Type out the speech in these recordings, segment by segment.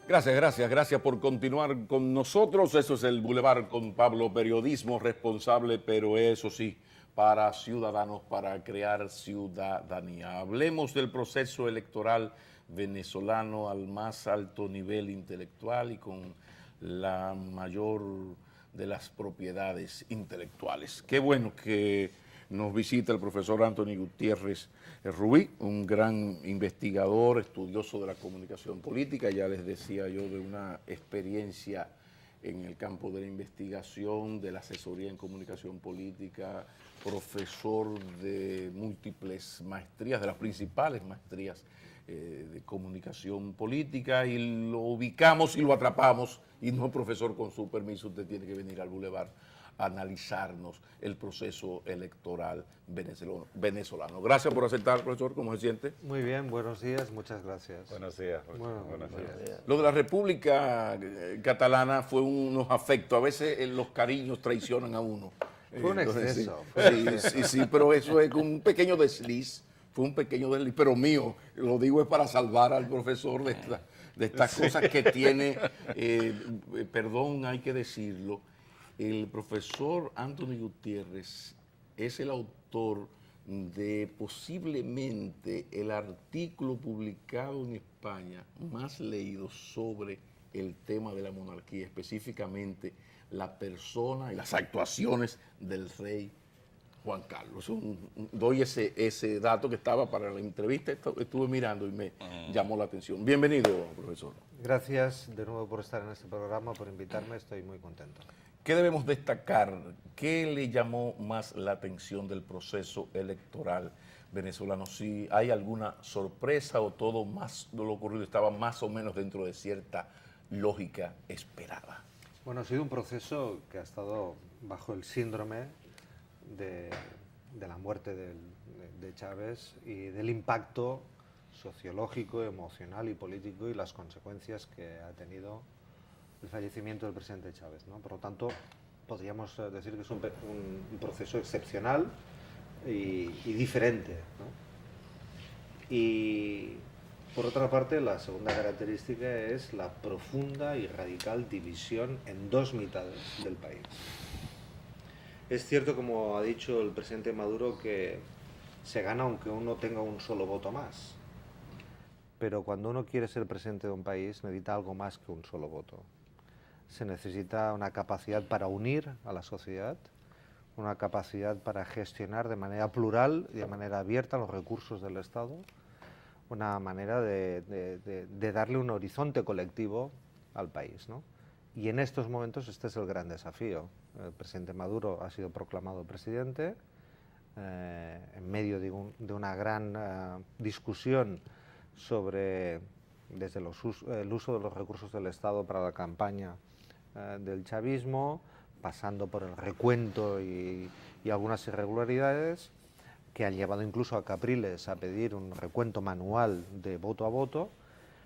Gracias por continuar con nosotros. Eso es el Boulevard con Pablo, periodismo responsable, pero eso sí, para ciudadanos, para crear ciudadanía. Hablemos del proceso electoral venezolano al más alto nivel intelectual y con la mayor de las propiedades intelectuales. Qué bueno que nos visita el profesor Anthony Gutiérrez Rubí, un gran investigador, estudioso de la comunicación política. Ya les decía yo de una experiencia en el campo de la investigación, de la asesoría en comunicación política, profesor de múltiples maestrías, de las principales maestrías de comunicación política, y lo ubicamos y lo atrapamos. Y no, profesor, con su permiso, usted tiene que venir al Boulevard a analizarnos el proceso electoral venezolano. Gracias por aceptar, profesor. ¿Cómo se siente? Muy bien, buenos días, muchas gracias. Buenos días. Buenos días. Lo de la República Catalana fue unos afectos. A veces los cariños traicionan a uno. Fue un exceso. Sí, pero eso es un pequeño desliz. Fue un pequeño desliz, pero mío. Lo digo es para salvar al profesor de estas cosas que tiene, perdón, hay que decirlo. El profesor Anthony Gutiérrez es el autor de posiblemente el artículo publicado en España más leído sobre el tema de la monarquía, específicamente la persona y las actuaciones del rey Juan Carlos. Doy ese dato que estaba para la entrevista, estuve mirando y me llamó la atención. Bienvenido, profesor. Gracias de nuevo por estar en este programa, por invitarme, estoy muy contento. ¿Qué debemos destacar? ¿Qué le llamó más la atención del proceso electoral venezolano? ¿Si hay alguna sorpresa o todo más de lo ocurrido estaba más o menos dentro de cierta lógica esperada? Bueno, ha sido un proceso que ha estado bajo el síndrome de la muerte de Chávez y del impacto sociológico, emocional y político y las consecuencias que ha tenido el fallecimiento del presidente Chávez, ¿no? Por lo tanto, podríamos decir que es un proceso excepcional y diferente, ¿no? Y por otra parte, la segunda característica es la profunda y radical división en dos mitades del país. Es cierto, como ha dicho el presidente Maduro, que se gana aunque uno tenga un solo voto más. Pero cuando uno quiere ser presidente de un país, necesita algo más que un solo voto. Se necesita una capacidad para unir a la sociedad, una capacidad para gestionar de manera plural y de manera abierta los recursos del Estado, una manera de darle un horizonte colectivo al país, ¿no? Y en estos momentos este es el gran desafío. El presidente Maduro ha sido proclamado presidente en medio de una gran discusión sobre desde el uso de los recursos del Estado para la campaña del chavismo, pasando por el recuento y algunas irregularidades que han llevado incluso a Capriles a pedir un recuento manual de voto a voto,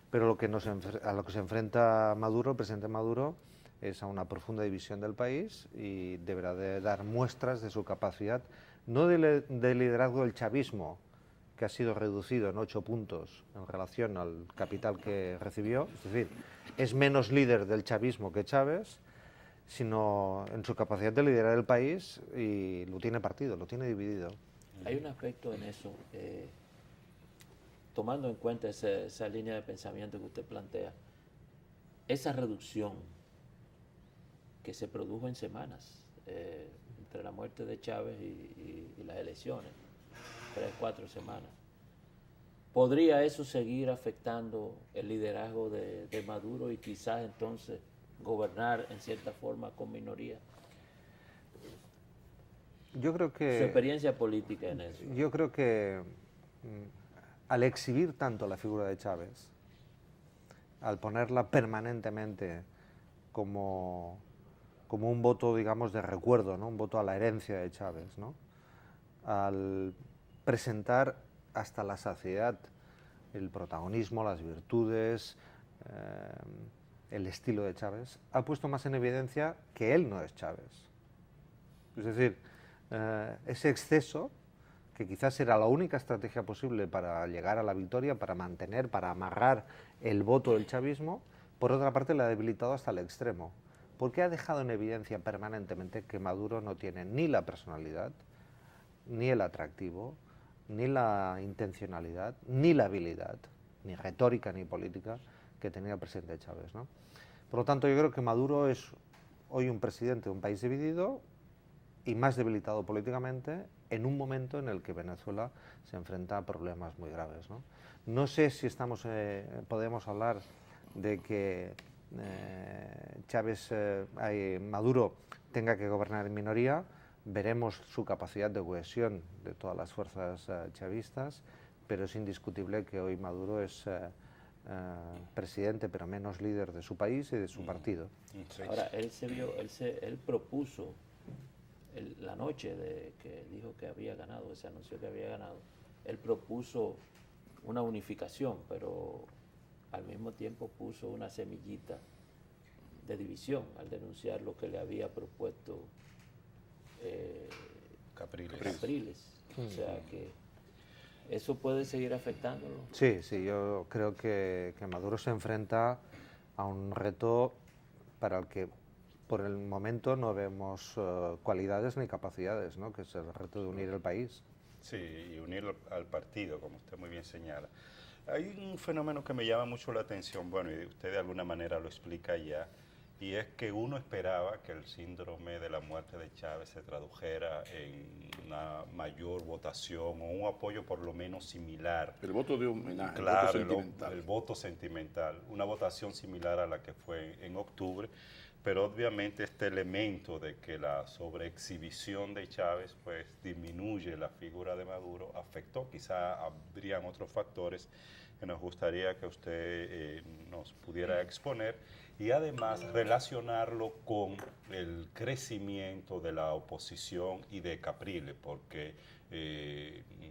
pero a lo que se enfrenta Maduro, el presidente Maduro, es a una profunda división del país y deberá de dar muestras de su capacidad, no de liderazgo del chavismo, que ha sido reducido en 8 puntos en relación al capital que recibió, es decir, es menos líder del chavismo que Chávez, sino en su capacidad de liderar el país, y lo tiene partido, lo tiene dividido. Hay un aspecto en eso, tomando en cuenta esa línea de pensamiento que usted plantea, esa reducción que se produjo en semanas entre la muerte de Chávez y las elecciones, 3, 4 semanas. ¿Podría eso seguir afectando el liderazgo de Maduro y quizás entonces gobernar en cierta forma con minoría? Yo creo que... Su experiencia política en eso. Yo creo que al exhibir tanto la figura de Chávez, al ponerla permanentemente como un voto, digamos, de recuerdo, ¿no? Un voto a la herencia de Chávez, ¿no? Al presentar hasta la saciedad el protagonismo, las virtudes, el estilo de Chávez, ha puesto más en evidencia que él no es Chávez. Es decir, ese exceso, que quizás era la única estrategia posible para llegar a la victoria, para mantener, para amarrar el voto del chavismo, por otra parte le ha debilitado hasta el extremo, porque ha dejado en evidencia permanentemente que Maduro no tiene ni la personalidad, ni el atractivo, ni la intencionalidad, ni la habilidad, ni retórica ni política que tenía el presidente Chávez, ¿no? Por lo tanto, yo creo que Maduro es hoy un presidente de un país dividido y más debilitado políticamente en un momento en el que Venezuela se enfrenta a problemas muy graves, ¿no? No sé si podemos hablar de que Maduro tenga que gobernar en minoría. Veremos su capacidad de cohesión de todas las fuerzas chavistas, pero es indiscutible que hoy Maduro es presidente, pero menos líder de su país y de su partido. Ahora, él propuso la noche de que dijo que había ganado, se anunció que había ganado, él propuso una unificación, pero al mismo tiempo puso una semillita de división al denunciar lo que le había propuesto Capriles. O sea que eso puede seguir afectándolo. Sí, yo creo que Maduro se enfrenta a un reto para el que por el momento no vemos cualidades ni capacidades, ¿no? Que es el reto de unir el país. Sí, y unir al partido, como usted muy bien señala. Hay un fenómeno que me llama mucho la atención, bueno, y usted de alguna manera lo explica ya, y es que uno esperaba que el síndrome de la muerte de Chávez se tradujera en una mayor votación o un apoyo por lo menos similar. El voto de homenaje, claro, el voto sentimental. El voto sentimental, una votación similar a la que fue en octubre, pero obviamente este elemento de que la sobreexhibición de Chávez pues disminuye la figura de Maduro afectó, quizá habrían otros factores que nos gustaría que usted nos pudiera exponer y además relacionarlo con el crecimiento de la oposición y de Capriles, porque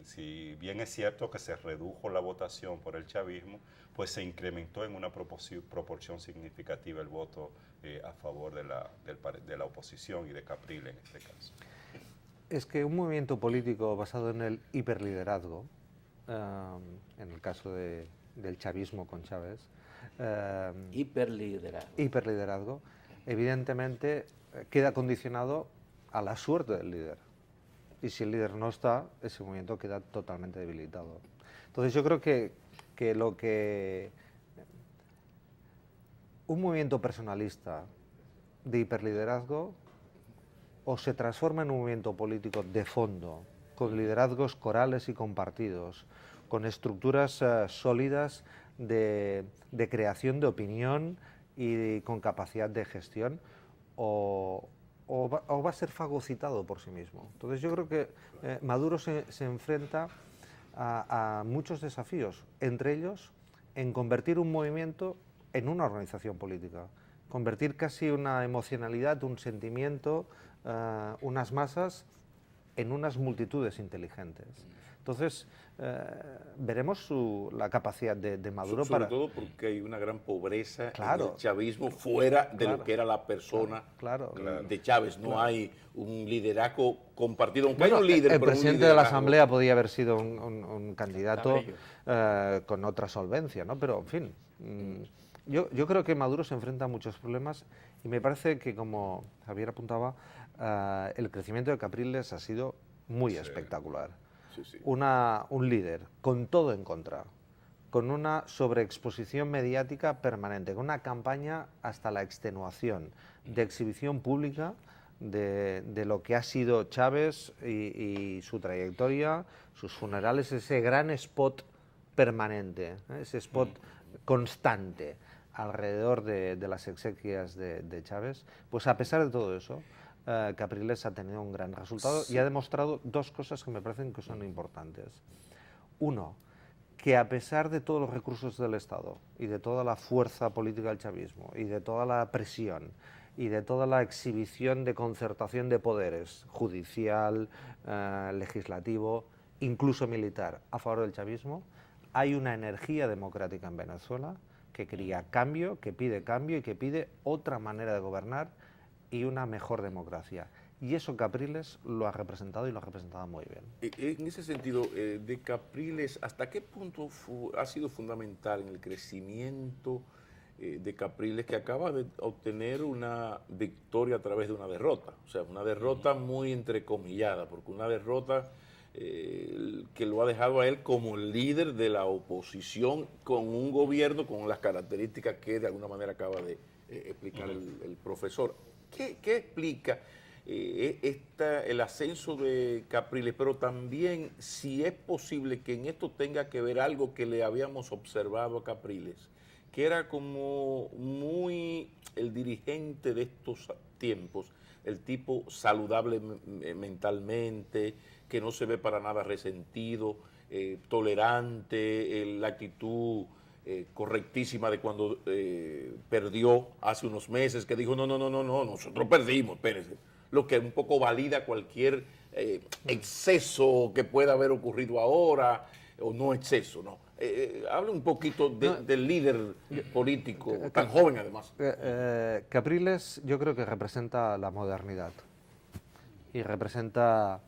si bien es cierto que se redujo la votación por el chavismo, pues se incrementó en una proporción significativa el voto a favor de la oposición y de Capriles en este caso. Es que un movimiento político basado en el hiperliderazgo, en el caso del chavismo con Chávez, hiperliderazgo, evidentemente queda condicionado a la suerte del líder. Y si el líder no está, ese movimiento queda totalmente debilitado. Entonces yo creo que un movimiento personalista de hiperliderazgo o se transforma en un movimiento político de fondo, con liderazgos corales y compartidos, con estructuras sólidas de creación de opinión y con capacidad de gestión, o va a ser fagocitado por sí mismo. Entonces yo creo que Maduro se enfrenta a muchos desafíos, entre ellos en convertir un movimiento en una organización política, convertir casi una emocionalidad, un sentimiento, unas masas en unas multitudes inteligentes. Entonces, veremos la capacidad de Maduro sobre todo porque hay una gran pobreza claro, en el chavismo fuera de claro, lo que era la persona claro, de Chávez. No hay un liderazgo compartido, aunque bueno, hay un líder. El pero presidente de la Asamblea podía haber sido un candidato con otra solvencia, ¿no? Pero, en fin, yo creo que Maduro se enfrenta a muchos problemas y me parece que, como Javier apuntaba, el crecimiento de Capriles ha sido muy espectacular. Sí. Un líder con todo en contra, con una sobreexposición mediática permanente, con una campaña hasta la extenuación de exhibición pública de lo que ha sido Chávez y su trayectoria, sus funerales, ese gran spot permanente, ese spot constante alrededor de las exequias de Chávez. Pues a pesar de todo eso, Capriles ha tenido un gran resultado y ha demostrado dos cosas que me parecen que son importantes. Uno, que a pesar de todos los recursos del Estado y de toda la fuerza política del chavismo y de toda la presión y de toda la exhibición de concertación de poderes, judicial, legislativo, incluso militar, a favor del chavismo, hay una energía democrática en Venezuela que quería cambio, que pide y que pide otra manera de gobernar y una mejor democracia. Y eso Capriles lo ha representado y lo ha representado muy bien. En ese sentido, de Capriles, ¿hasta qué punto ha sido fundamental en el crecimiento de Capriles, que acaba de obtener una victoria a través de una derrota. O sea, una derrota muy entrecomillada, porque una derrota que lo ha dejado a él como líder de la oposición con un gobierno con las características que de alguna manera acaba de explicar el profesor. ¿Qué explica el ascenso de Capriles? Pero también si es posible que en esto tenga que ver algo que le habíamos observado a Capriles, que era como muy el dirigente de estos tiempos, el tipo saludable mentalmente, que no se ve para nada resentido, tolerante, la actitud correctísima de cuando perdió hace unos meses, que dijo, no, nosotros perdimos, espérense. Lo que un poco valida cualquier exceso que pueda haber ocurrido ahora, o no exceso, ¿no? Hable un poquito del líder político, tan joven además. Capriles yo creo que representa la modernidad y representa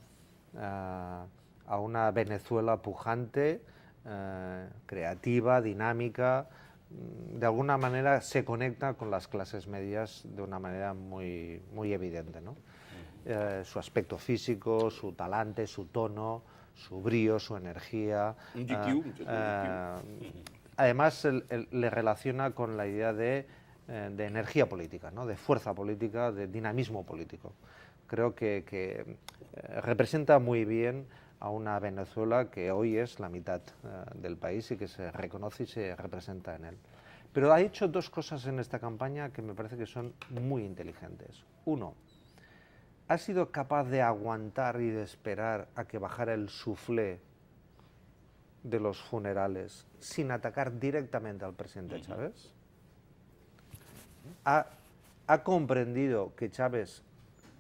a una Venezuela pujante, creativa, dinámica. De alguna manera se conecta con las clases medias de una manera muy, muy evidente, ¿no? Su aspecto físico, su talante, su tono, su brío, su energía. Además, le relaciona con la idea de energía política, ¿no? De fuerza política, de dinamismo político. Creo que representa muy bien a una Venezuela que hoy es la mitad del país y que se reconoce y se representa en él. Pero ha hecho dos cosas en esta campaña que me parece que son muy inteligentes. Uno, ha sido capaz de aguantar y de esperar a que bajara el suflé de los funerales sin atacar directamente al presidente Chávez. Ha comprendido que Chávez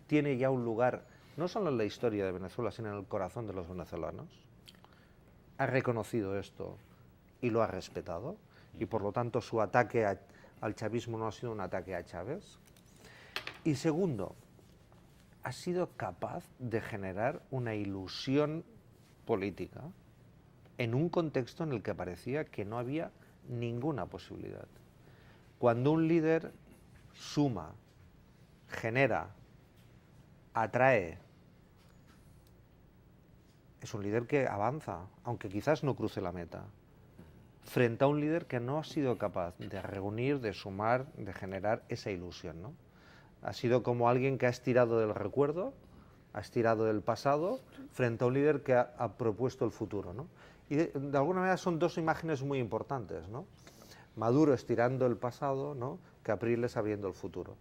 tiene ya un lugar no solo en la historia de Venezuela, sino en el corazón de los venezolanos. Ha reconocido esto y lo ha respetado, y por lo tanto su ataque al chavismo no ha sido un ataque a Chávez. Y segundo, ha sido capaz de generar una ilusión política en un contexto en el que parecía que no había ninguna posibilidad. Cuando un líder suma, genera, atrae, es un líder que avanza, aunque quizás no cruce la meta, frente a un líder que no ha sido capaz de reunir, de sumar, de generar esa ilusión, ¿no? Ha sido como alguien que ha estirado del recuerdo, ha estirado del pasado, frente a un líder que ha propuesto el futuro, ¿no? Y de alguna manera son dos imágenes muy importantes, ¿no? Maduro estirando el pasado, ¿no? Capriles abriendo el futuro.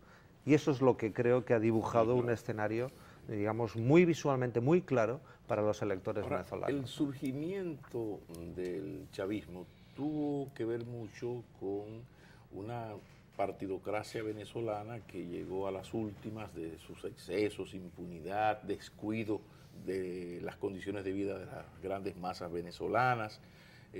Y eso es lo que creo que ha dibujado un escenario, digamos, muy visualmente, muy claro para los electores venezolanos. El surgimiento del chavismo tuvo que ver mucho con una partidocracia venezolana que llegó a las últimas de sus excesos, impunidad, descuido de las condiciones de vida de las grandes masas venezolanas.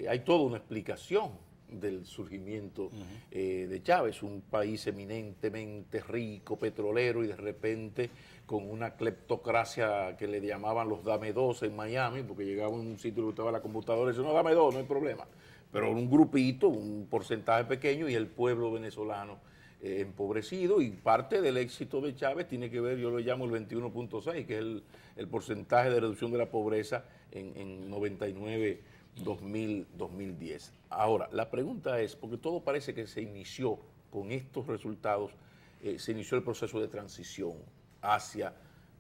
Hay toda una explicación del surgimiento de Chávez, un país eminentemente rico, petrolero, y de repente con una cleptocracia que le llamaban los dame dos en Miami, porque llegaba a un sitio que estaba la computadora y decía, no, dame dos, no hay problema. Pero un grupito, un porcentaje pequeño, y el pueblo venezolano empobrecido, y parte del éxito de Chávez tiene que ver, yo lo llamo el 21.6, que es el porcentaje de reducción de la pobreza en 99, 2010. Ahora, la pregunta es, porque todo parece que se inició con estos resultados, se inició el proceso de transición hacia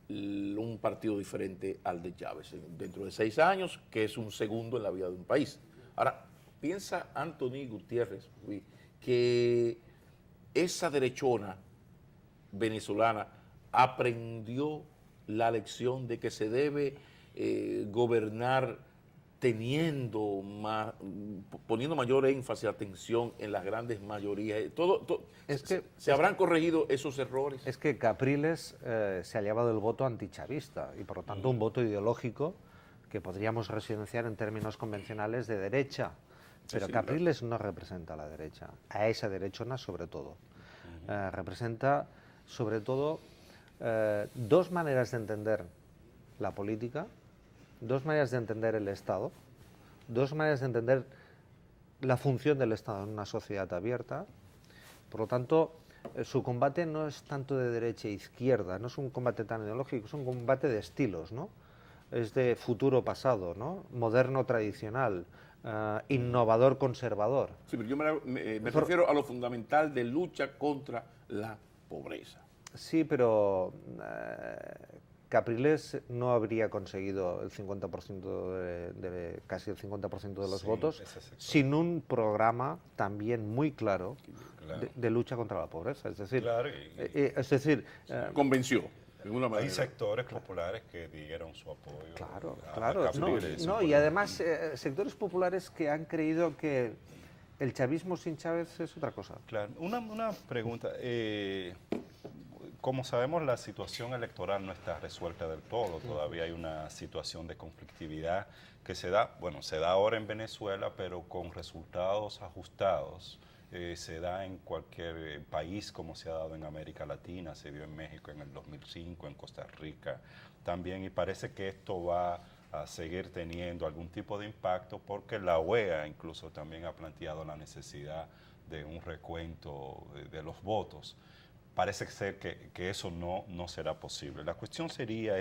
un partido diferente al de Chávez, dentro de 6 años, que es un segundo en la vida de un país. Ahora, piensa Anthony Gutiérrez que esa derechona venezolana aprendió la lección de que se debe gobernar poniendo mayor énfasis, atención en las grandes mayorías. ¿Se habrán corregido esos errores? Es que Capriles se ha llevado el voto antichavista y por lo tanto un voto ideológico que podríamos residenciar en términos convencionales de derecha. Pero sí, Capriles no representa a la derecha, a esa derechona sobre todo. Representa sobre todo dos maneras de entender la política, dos maneras de entender el Estado, dos maneras de entender la función del Estado en una sociedad abierta Por lo tanto, su combate no es tanto de derecha e izquierda, no es un combate tan ideológico, es un combate de estilos, ¿no? Es de futuro-pasado, ¿no? Moderno tradicional, innovador conservador. Sí, pero yo me refiero a lo fundamental de lucha contra la pobreza. Sí, pero Capriles no habría conseguido el 50% casi el 50% de los Sí, votos ese sector. sin un programa también muy claro Claro. de lucha contra la pobreza. Es decir, Claro, Convenció, de alguna hay manera. sectores populares que dieron su apoyo. claro, a claro. Capriles, No, y además sectores populares que han creído que el chavismo sin Chávez es otra cosa. Claro, una pregunta. Como sabemos, la situación electoral no está resuelta del todo. Todavía hay una situación de conflictividad que se da ahora en Venezuela, pero con resultados ajustados. Se da en cualquier país, como se ha dado en América Latina, se dio en México en el 2005, en Costa Rica también, y parece que esto va a seguir teniendo algún tipo de impacto porque la OEA incluso también ha planteado la necesidad de un recuento de los votos. Parece ser que eso no será posible. La cuestión sería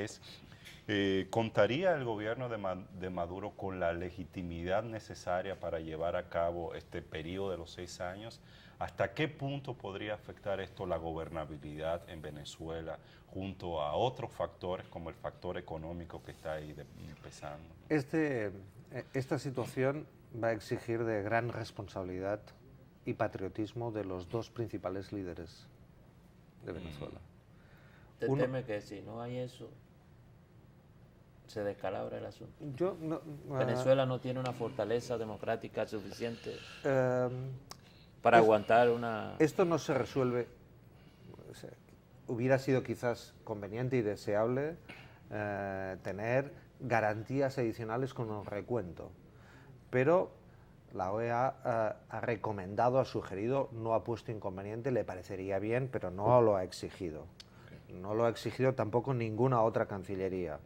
¿contaría el gobierno de Maduro con la legitimidad necesaria para llevar a cabo este periodo de los 6 años? ¿Hasta qué punto podría afectar esto la gobernabilidad en Venezuela junto a otros factores como el factor económico que está ahí empezando? Esta situación va a exigir de gran responsabilidad y patriotismo de los dos principales líderes de Venezuela. ¿Te teme que si no hay eso, se descalabra el asunto? Venezuela no tiene una fortaleza democrática suficiente para aguantar una... Esto no se resuelve. Hubiera sido quizás conveniente y deseable tener garantías adicionales con un recuento, pero la OEA ha recomendado, ha sugerido, no ha puesto inconveniente, le parecería bien, pero no lo ha exigido. No lo ha exigido tampoco ninguna otra cancillería.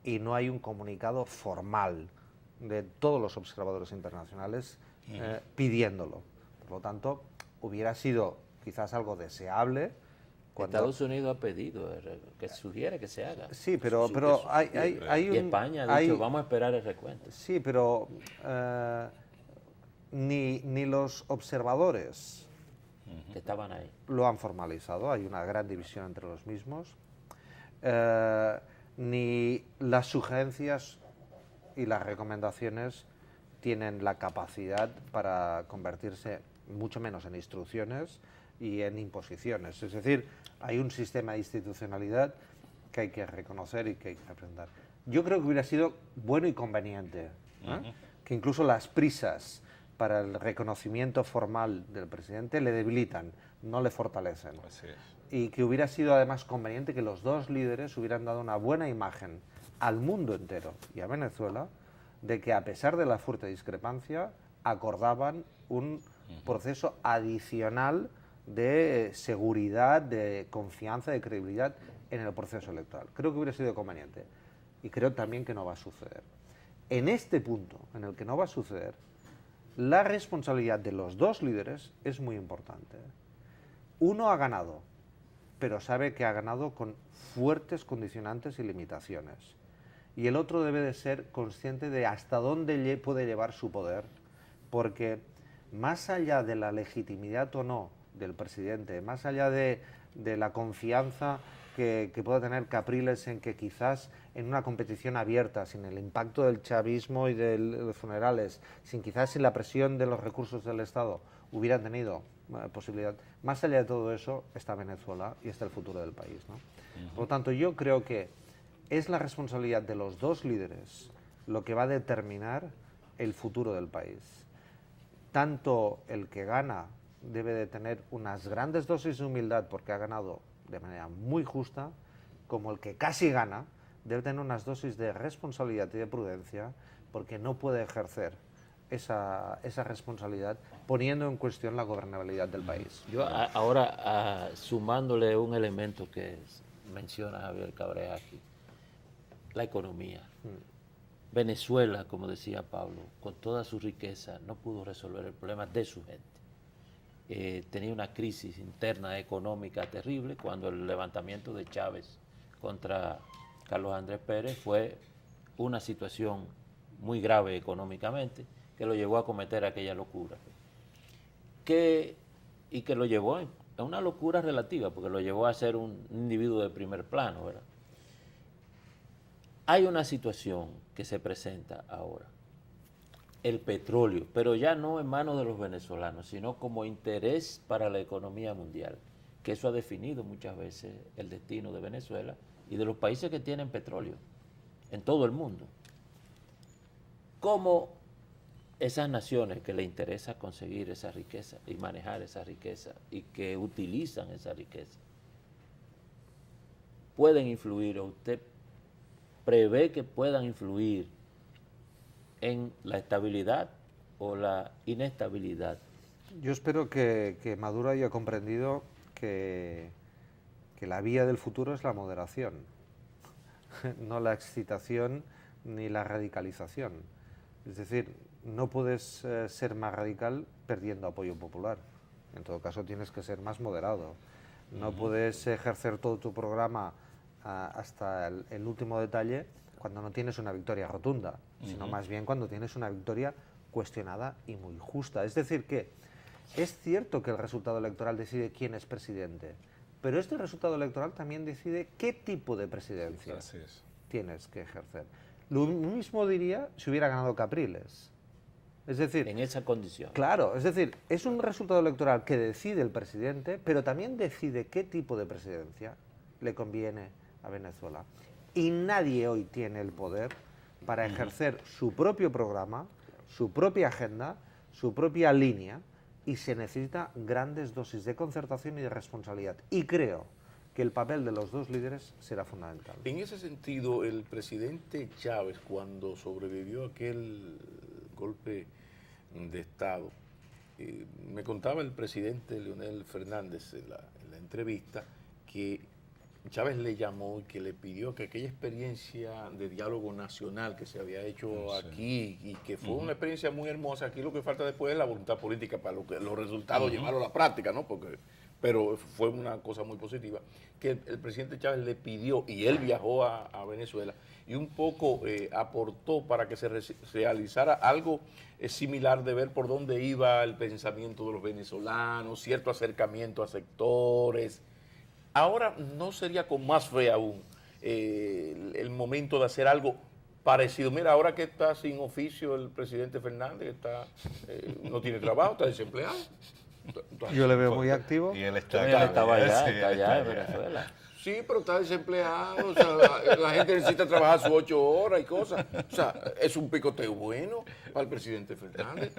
Y no hay un comunicado formal de todos los observadores internacionales pidiéndolo. Por lo tanto, hubiera sido quizás algo deseable. Estados Unidos ha pedido que sugiere que se haga. Sí, pero hay y España ha dicho, vamos a esperar el recuento. Sí, pero ni los observadores que estaban ahí lo han formalizado, hay una gran división entre los mismos, ni las sugerencias y las recomendaciones tienen la capacidad para convertirse mucho menos en instrucciones y en imposiciones. Es decir, hay un sistema de institucionalidad que hay que reconocer y que hay que aprender. Yo creo que hubiera sido bueno y conveniente que incluso las prisas para el reconocimiento formal del presidente le debilitan, no le fortalecen. Así es. Y que hubiera sido además conveniente que los dos líderes hubieran dado una buena imagen al mundo entero y a Venezuela de que a pesar de la fuerte discrepancia acordaban un proceso adicional de seguridad, de confianza, de credibilidad en el proceso electoral. Creo que hubiera sido conveniente y creo también que no va a suceder. En este punto, en el que no va a suceder, la responsabilidad de los dos líderes es muy importante. Uno ha ganado, pero sabe que ha ganado con fuertes condicionantes y limitaciones. Y el otro debe de ser consciente de hasta dónde puede llevar su poder, porque más allá de la legitimidad o no del presidente, más allá de la confianza que pueda tener Capriles en que quizás en una competición abierta, sin el impacto del chavismo y de los funerales, sin la presión de los recursos del Estado, hubieran tenido posibilidad. Más allá de todo eso está Venezuela y está el futuro del país, ¿no? Por lo tanto, yo creo que es la responsabilidad de los dos líderes lo que va a determinar el futuro del país. Tanto el que gana debe de tener unas grandes dosis de humildad porque ha ganado de manera muy justa, como el que casi gana debe tener unas dosis de responsabilidad y de prudencia porque no puede ejercer esa responsabilidad poniendo en cuestión la gobernabilidad del país. Yo ahora, sumándole un elemento que menciona Javier Cabrera aquí, la economía. Venezuela, como decía Pablo, con toda su riqueza, no pudo resolver el problema de su gente. tenía una crisis interna económica terrible cuando el levantamiento de Chávez contra Carlos Andrés Pérez fue una situación muy grave económicamente que lo llevó a cometer aquella locura. Y que lo llevó a una locura relativa, porque lo llevó a ser un individuo de primer plano, ¿verdad? Hay una situación que se presenta ahora, el petróleo, pero ya no en manos de los venezolanos, sino como interés para la economía mundial, que eso ha definido muchas veces el destino de Venezuela y de los países que tienen petróleo en todo el mundo. ¿Cómo esas naciones que les interesa conseguir esa riqueza y manejar esa riqueza y que utilizan esa riqueza pueden influir, o usted prevé que puedan influir en la estabilidad o la inestabilidad? Yo espero que Maduro haya comprendido que la vía del futuro es la moderación, no la excitación ni la radicalización. Es decir, no puedes ser más radical perdiendo apoyo popular. En todo caso, tienes que ser más moderado. No puedes ejercer todo tu programa hasta el último detalle cuando no tienes una victoria rotunda, sino más bien cuando tienes una victoria cuestionada y muy justa. Es decir, que es cierto que el resultado electoral decide quién es presidente, pero este resultado electoral también decide qué tipo de presidencia tienes que ejercer. Lo mismo diría si hubiera ganado Capriles. Es decir, en esa condición. Claro, es decir, es un resultado electoral que decide el presidente, pero también decide qué tipo de presidencia le conviene a Venezuela. Y nadie hoy tiene el poder para ejercer su propio programa, su propia agenda, su propia línea, y se necesita grandes dosis de concertación y de responsabilidad. Y creo que el papel de los dos líderes será fundamental. En ese sentido, el presidente Chávez, cuando sobrevivió a aquel golpe de Estado, me contaba el presidente Leonel Fernández en la entrevista que Chávez le llamó y que le pidió que aquella experiencia de diálogo nacional que se había hecho aquí y que fue una experiencia muy hermosa, aquí lo que falta después es la voluntad política para los resultados, llevarlo a la práctica, ¿no? Pero fue una cosa muy positiva, que el presidente Chávez le pidió, y él viajó a Venezuela, y un poco aportó para que se realizara algo similar de ver por dónde iba el pensamiento de los venezolanos, cierto acercamiento a sectores. Ahora no sería con más fe aún el momento de hacer algo parecido. Mira, ahora que está sin oficio el presidente Fernández, no tiene trabajo, está desempleado. Yo le veo muy activo. Y él está allá en Venezuela. Sí, pero está desempleado, o sea, la gente necesita trabajar sus 8 horas y cosas. O sea, es un picoteo bueno para el presidente Fernández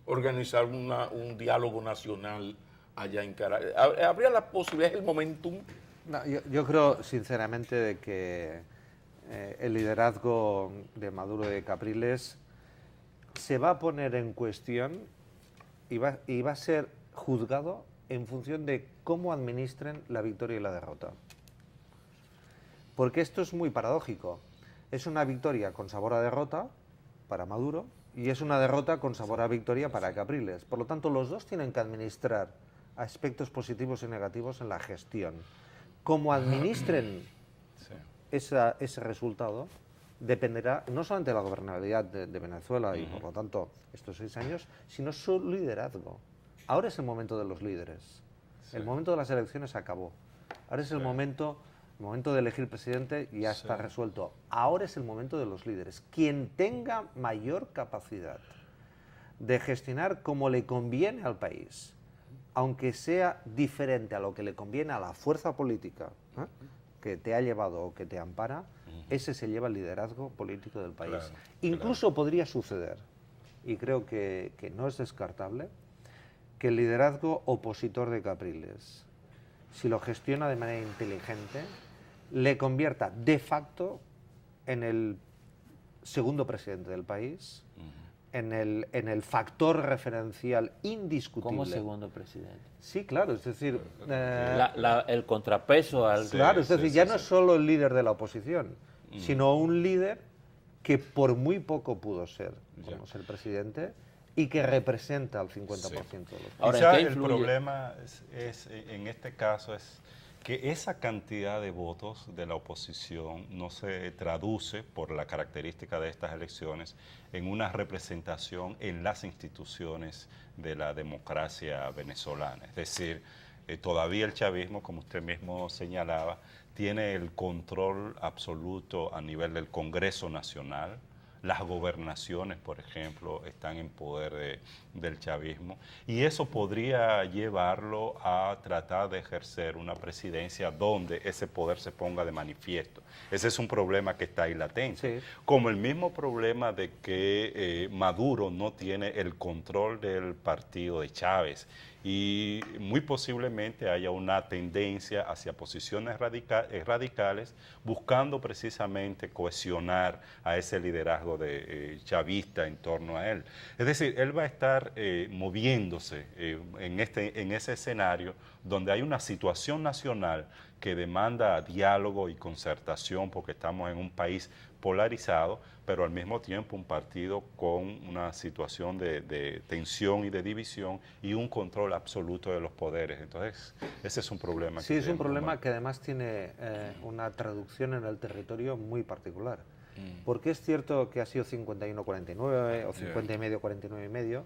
organizar un diálogo nacional allá en Caracas. ¿Habría la posibilidad, el momentum? No, yo creo sinceramente de que el liderazgo de Maduro y de Capriles se va a poner en cuestión y va a ser juzgado en función de cómo administren la victoria y la derrota. Porque esto es muy paradójico. Es una victoria con sabor a derrota para Maduro y es una derrota con sabor a victoria para Capriles. Por lo tanto, los dos tienen que administrar aspectos positivos y negativos en la gestión. Cómo administren ese resultado dependerá no solamente de la gobernabilidad de Venezuela y por lo tanto estos 6 años, sino su liderazgo. Ahora es el momento de los líderes. El momento de las elecciones acabó. Ahora es el momento de elegir presidente y ya está resuelto. Ahora es el momento de los líderes. Quien tenga mayor capacidad de gestionar como le conviene al país, aunque sea diferente a lo que le conviene a la fuerza política que te ha llevado o que te ampara, ese se lleva el liderazgo político del país. Claro, Incluso podría suceder, y creo que no es descartable, que el liderazgo opositor de Capriles, si lo gestiona de manera inteligente, le convierta de facto en el segundo presidente del país, en el factor referencial indiscutible. Como segundo presidente. Sí, claro, es decir... el contrapeso al... Claro, es decir, ya no es solo el líder de la oposición, sino un líder que por muy poco pudo ser, como ser presidente, y que representa al 50% de los votos. Ahora, Quizá ¿en qué el influye? problema en este caso es que esa cantidad de votos de la oposición no se traduce, por la característica de estas elecciones, en una representación en las instituciones de la democracia venezolana. Es decir, todavía el chavismo, como usted mismo señalaba, tiene el control absoluto a nivel del Congreso Nacional. Las gobernaciones, por ejemplo, están en poder del chavismo y eso podría llevarlo a tratar de ejercer una presidencia donde ese poder se ponga de manifiesto. Ese es un problema que está ahí latente. Sí. Como el mismo problema de que Maduro no tiene el control del partido de Chávez y muy posiblemente haya una tendencia hacia posiciones radicales buscando precisamente cohesionar a ese liderazgo chavista en torno a él. Es decir, él va a estar moviéndose en ese escenario donde hay una situación nacional que demanda diálogo y concertación porque estamos en un país polarizado, pero al mismo tiempo un partido con una situación de tensión y de división y un control absoluto de los poderes. Entonces, ese es un problema. Sí, es un problema que además tiene una traducción en el territorio muy particular. Porque es cierto que ha sido 51-49 o 50 y medio, 49 y medio,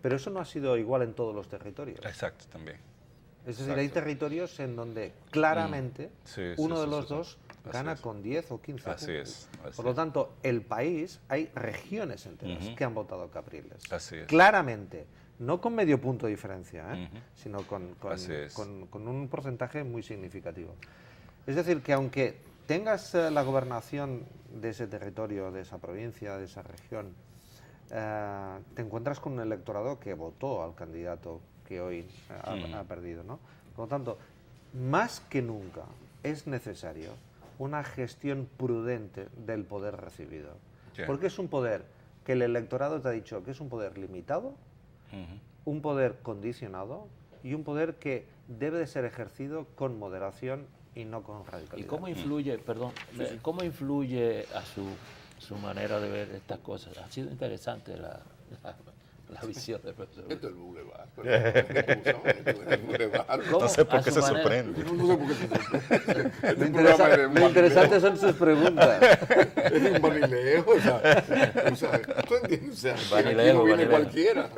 pero eso no ha sido igual en todos los territorios. Exacto, también. Es decir, hay territorios en donde claramente uno de los dos gana con 10 o 15 puntos. Así es. Por lo tanto, el país, hay regiones enteras que han votado Capriles. Así es. Claramente, no con medio punto de diferencia, sino con Así con un porcentaje muy significativo. Es decir, que aunque tengas la gobernación de ese territorio, de esa provincia, de esa región, te encuentras con un electorado que votó al candidato que hoy ha perdido, ¿no? Por lo tanto, más que nunca es necesario una gestión prudente del poder recibido. Porque es un poder que el electorado te ha dicho que es un poder limitado, un poder condicionado y un poder que debe de ser ejercido con moderación y no con radicalidad. ¿Y cómo influye, perdón, cómo influye a su manera de ver estas cosas? Ha sido interesante la visión del profesor. Esto es el bulevar. No sé por A qué su se manera. sorprende. No sé por qué se sorprende. Lo interesante son sus preguntas. Es un vanilejo, o sea, ¿tú entiendes? O sea, aquí Vanilejo, no viene vanilejo. cualquiera.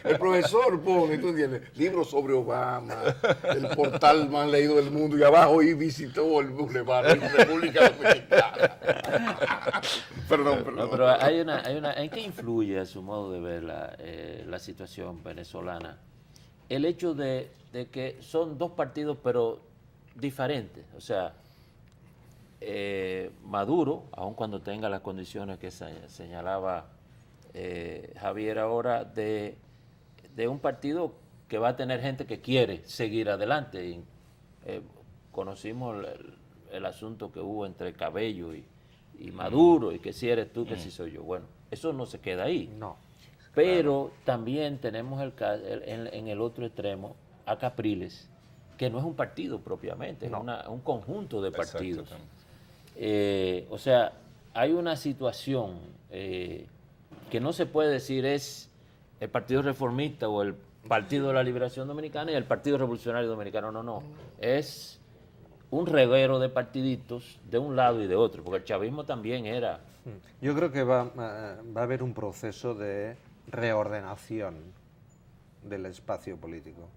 El profesor pone, ¿tú entiendes? Libros sobre Obama, el portal más leído del mundo, y abajo y visitó el Boulevard de la República Dominicana. Perdón. No, pero hay una, ¿en qué influye a su modo de ver la situación venezolana? El hecho de que son dos partidos pero diferentes. O sea, Maduro, aun cuando tenga las condiciones que señalaba Javier ahora, de un partido que va a tener gente que quiere seguir adelante. Y, conocimos el asunto que hubo entre Cabello y Maduro, y que si eres tú, que si soy yo. Bueno, eso no se queda ahí. No. Pero también tenemos en el otro extremo a Capriles, que no es un partido propiamente, es un conjunto de partidos. O sea, hay una situación que no se puede decir es el Partido Reformista o el Partido de la Liberación Dominicana y el Partido Revolucionario Dominicano. No. Es un reguero de partiditos de un lado y de otro, porque el chavismo también era... Yo creo que va a haber un proceso de reordenación del espacio político.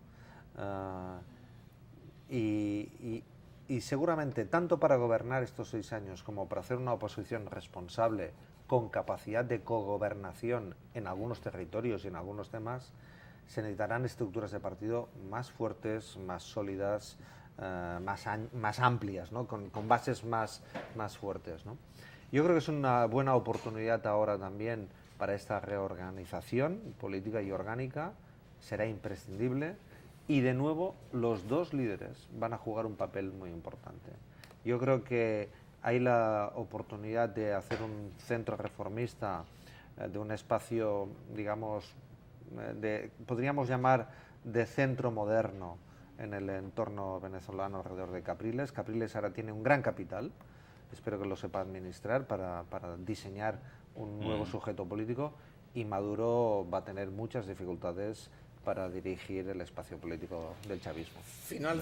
Y seguramente, tanto para gobernar estos 6 años como para hacer una oposición responsable, con capacidad de cogobernación en algunos territorios y en algunos temas, se necesitarán estructuras de partido más fuertes, más sólidas, más amplias, ¿no? con bases más fuertes, ¿no? Yo creo que es una buena oportunidad ahora también para esta reorganización política y orgánica, será imprescindible, y de nuevo los dos líderes van a jugar un papel muy importante. Yo creo que hay la oportunidad de hacer un centro reformista, de un espacio, digamos, podríamos llamar de centro moderno en el entorno venezolano alrededor de Capriles. Capriles ahora tiene un gran capital, espero que lo sepa administrar para diseñar un nuevo sujeto político, y Maduro va a tener muchas dificultades para dirigir el espacio político del chavismo. Final,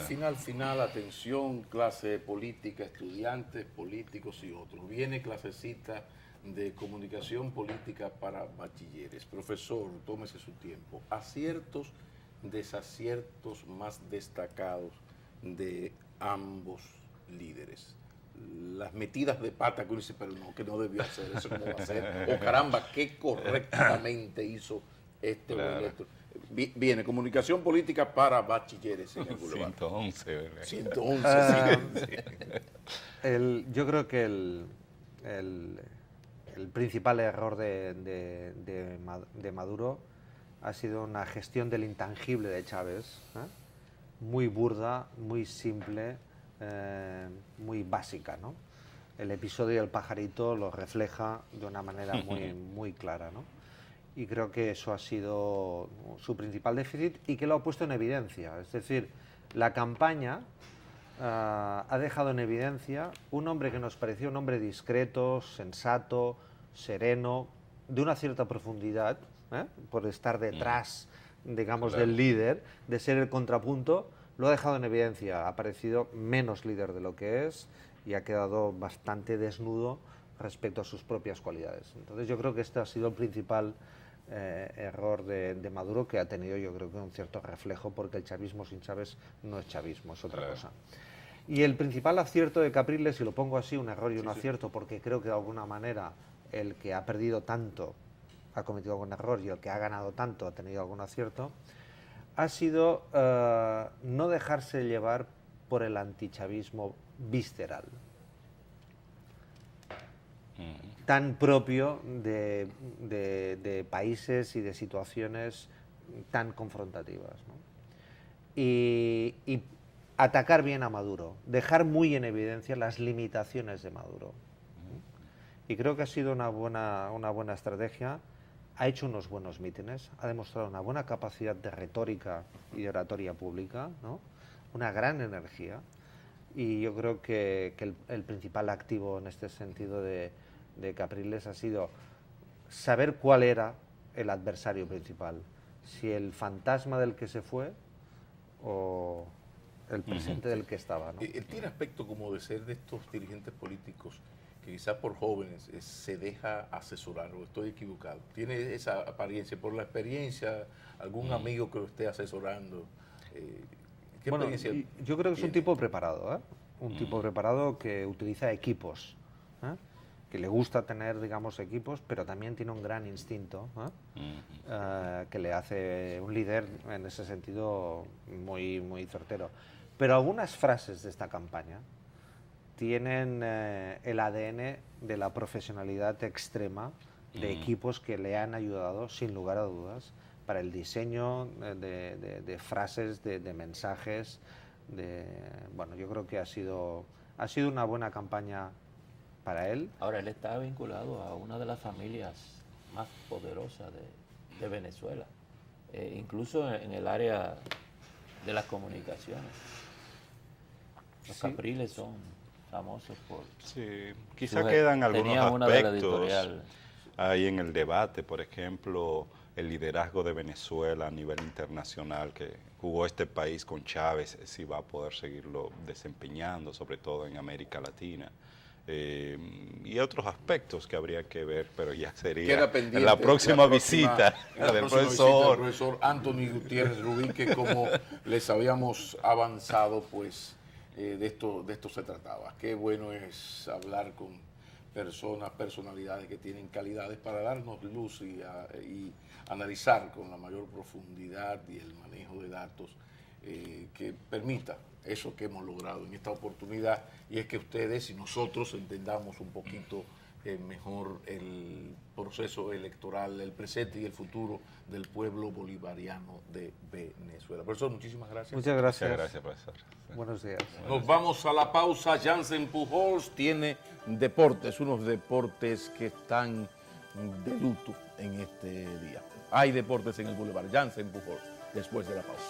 atención, clase política, estudiantes, políticos y otros. Viene clasecita de comunicación política para bachilleres. Profesor, tómese su tiempo. Aciertos, desaciertos más destacados de ambos líderes. Las metidas de pata que uno dice, pero no, que no debió hacer, eso cómo va a ser. O caramba, qué correctamente hizo este boleto. Viene comunicación política para bachilleres en el Boulevard. 111, ¿verdad? 111, sí. Yo creo que el principal error de Maduro ha sido una gestión del intangible de Chávez, muy burda, muy simple, muy básica, ¿no? El episodio del pajarito lo refleja de una manera muy clara, ¿no? Y creo que eso ha sido su principal déficit y que lo ha puesto en evidencia. Es decir, la campaña ha dejado en evidencia un hombre que nos parecía un hombre discreto, sensato, sereno, de una cierta profundidad, por estar detrás, digamos, del líder, de ser el contrapunto, lo ha dejado en evidencia. Ha parecido menos líder de lo que es y ha quedado bastante desnudo respecto a sus propias cualidades. Entonces yo creo que este ha sido el principal error de Maduro, que ha tenido, yo creo que un cierto reflejo, porque el chavismo sin Chávez no es chavismo, es otra cosa. Y el principal acierto de Capriles, si lo pongo así, un error y un acierto, porque creo que de alguna manera el que ha perdido tanto ha cometido algún error y el que ha ganado tanto ha tenido algún acierto, ha sido no dejarse llevar por el antichavismo visceral, tan propio de países y de situaciones tan confrontativas, ¿no? Y atacar bien a Maduro, dejar muy en evidencia las limitaciones de Maduro. Y creo que ha sido una buena estrategia. Ha hecho unos buenos mítines, ha demostrado una buena capacidad de retórica y de oratoria pública, ¿no? Una gran energía. Y yo creo que el principal activo en este sentido de Capriles ha sido saber cuál era el adversario principal, si el fantasma del que se fue o el presente del que estaba, ¿no? Él tiene aspecto como de ser de estos dirigentes políticos que quizás por jóvenes se deja asesorar, o estoy equivocado. Tiene esa apariencia, por la experiencia, algún amigo que lo esté asesorando. ¿Qué Bueno, experiencia yo creo que es un tiene? tipo preparado, ¿eh? Un tipo preparado que utiliza equipos, ¿eh? Que le gusta tener, digamos, equipos, pero también tiene un gran instinto, que le hace un líder en ese sentido muy certero. Pero algunas frases de esta campaña tienen el ADN de la profesionalidad extrema de equipos que le han ayudado, sin lugar a dudas, para el diseño de frases, de mensajes. Bueno, yo creo que ha sido una buena campaña para él. Ahora, él está vinculado a una de las familias más poderosas de Venezuela, incluso en el área de las comunicaciones. Los Capriles son famosos por... Sí, quizá quedan algunos tenían una de la aspectos editorial. ahí en el debate, por ejemplo, el liderazgo de Venezuela a nivel internacional que jugó este país con Chávez, si va a poder seguirlo desempeñando, sobre todo en América Latina. Y otros aspectos que habría que ver, pero ya sería en la próxima visita del profesor Anthony Gutiérrez Rubí, que como les habíamos avanzado, pues de esto se trataba. Qué bueno es hablar con personalidades que tienen calidades para darnos luz y analizar con la mayor profundidad y el manejo de datos que permita eso que hemos logrado en esta oportunidad, y es que ustedes y nosotros entendamos un poquito mejor el proceso electoral, el presente y el futuro del pueblo bolivariano de Venezuela. Profesor, muchísimas gracias. Muchas gracias. Muchas gracias, profesor. Buenos días. Nos vamos a la pausa. Jansen Pujols tiene deportes, unos deportes que están de luto en este día. Hay deportes en el Boulevard. Jansen Pujols, después de la pausa.